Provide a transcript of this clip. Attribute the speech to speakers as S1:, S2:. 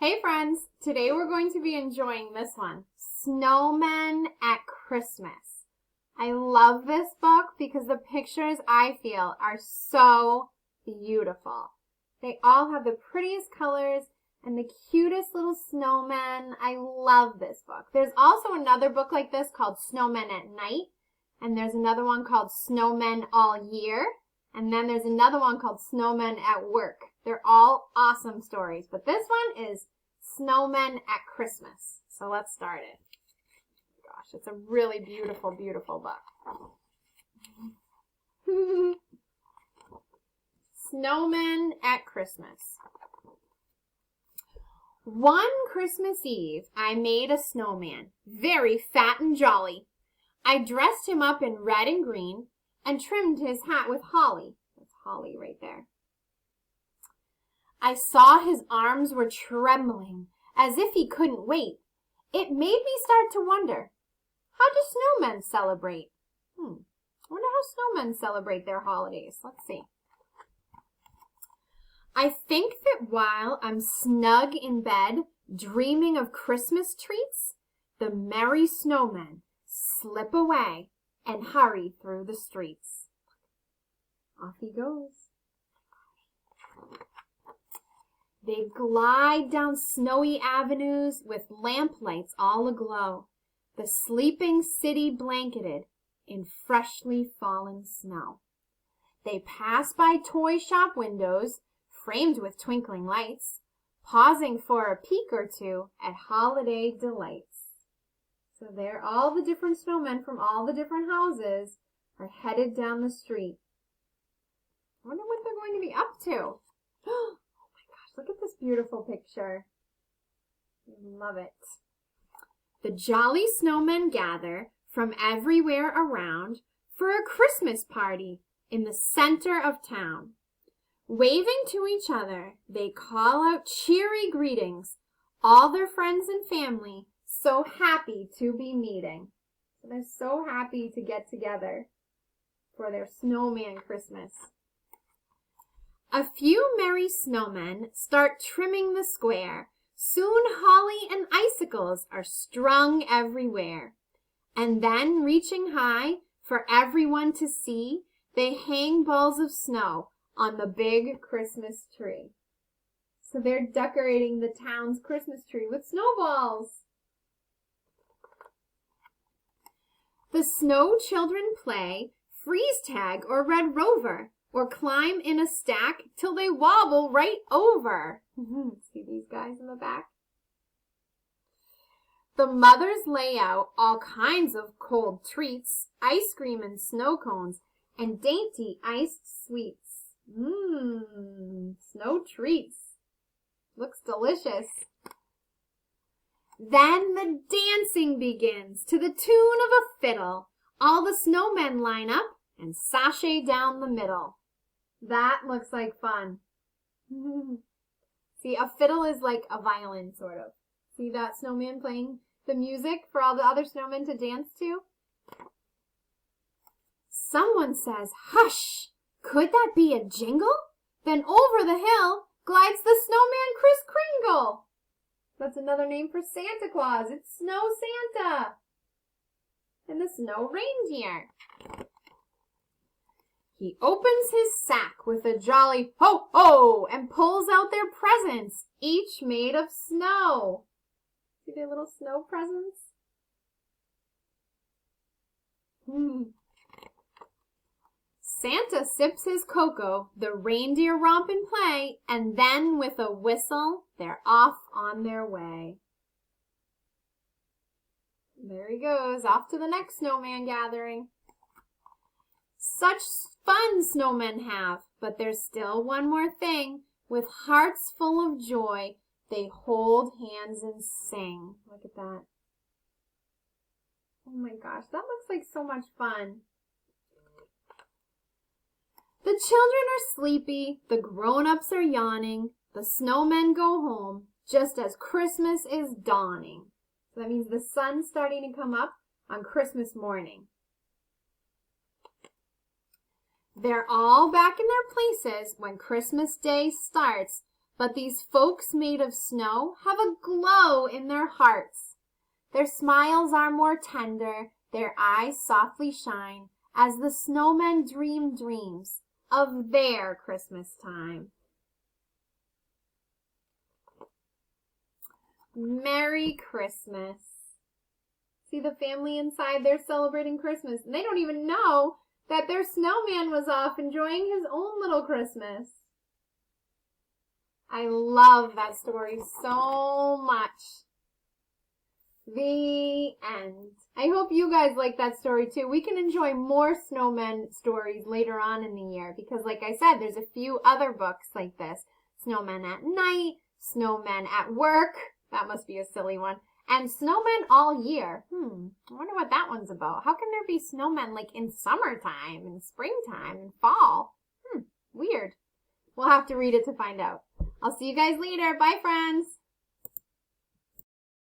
S1: Hey friends, today we're going to be enjoying this one, Snowmen at Christmas. I love this book because the pictures I feel are so beautiful. They all have the prettiest colors and the cutest little snowmen. I love this book. There's also another book like this called Snowmen at Night, and there's another one called Snowmen All Year, and then there's another one called Snowmen at Work. They're all awesome stories, but this one is Snowmen at Christmas. So let's start it. Gosh, it's a really beautiful, beautiful book. Snowmen at Christmas. One Christmas Eve, I made a snowman, very fat and jolly. I dressed him up in red and green and trimmed his hat with holly. That's holly right there. I saw his arms were trembling as if he couldn't wait. It made me start to wonder, how do snowmen celebrate? I wonder how snowmen celebrate their holidays. Let's see. I think that while I'm snug in bed, dreaming of Christmas treats, the merry snowmen slip away and hurry through the streets. Off he goes. They glide down snowy avenues with lamplights all aglow, the sleeping city blanketed in freshly fallen snow. They pass by toy shop windows framed with twinkling lights, pausing for a peek or two at holiday delights. So there, all the different snowmen from all the different houses are headed down the street. I wonder what they're going to be up to. Oh my gosh, look at this beautiful picture. I love it. The jolly snowmen gather from everywhere around for a Christmas party in the center of town. Waving to each other, they call out cheery greetings, all their friends and family so happy to be meeting. So they're so happy to get together for their snowman Christmas. A few merry snowmen start trimming the square. Soon holly and icicles are strung everywhere. And then, reaching high for everyone to see, they hang balls of snow on the big Christmas tree. So they're decorating the town's Christmas tree with snowballs. The snow children play freeze tag or red rover, or climb in a stack till they wobble right over. See these guys in the back? The mothers lay out all kinds of cold treats, ice cream and snow cones, and dainty iced sweets. Snow treats. Looks delicious. Then the dancing begins to the tune of a fiddle. All the snowmen line up and sashay down the middle. That looks like fun. See, a fiddle is like a violin, sort of. See that snowman playing the music for all the other snowmen to dance to? Someone says, "Hush! Could that be a jingle?" Then over the hill glides the snowman Kris Kringle. That's another name for Santa Claus. It's Snow Santa and the snow reindeer. He opens his sack with a jolly ho ho and pulls out their presents, each made of snow. See their little snow presents? Santa sips his cocoa, the reindeer romp and play, and then with a whistle, they're off on their way. There he goes, off to the next snowman gathering. Such fun snowmen have, but there's still one more thing. With hearts full of joy, they hold hands and sing. Look at that. Oh my gosh, that looks like so much fun. The children are sleepy, the grown-ups are yawning, the snowmen go home just as Christmas is dawning. So that means the sun's starting to come up on Christmas morning. They're all back in their places when Christmas Day starts. But these folks made of snow have a glow in their hearts. Their smiles are more tender, their eyes softly shine, as the snowmen dream dreams of their Christmas time. Merry Christmas. See the family inside, they're celebrating Christmas, and they don't even know that their snowman was off enjoying his own little Christmas. I love that story so much. The end. I hope you guys like that story too. We can enjoy more snowmen stories later on in the year because like I said, there's a few other books like this. Snowmen at Night, Snowmen at Work. That must be a silly one. And Snowmen All Year. I wonder what that one's about. How can there be snowmen like in summertime and springtime and fall? Weird. We'll have to read it to find out. I'll see you guys later. Bye, friends.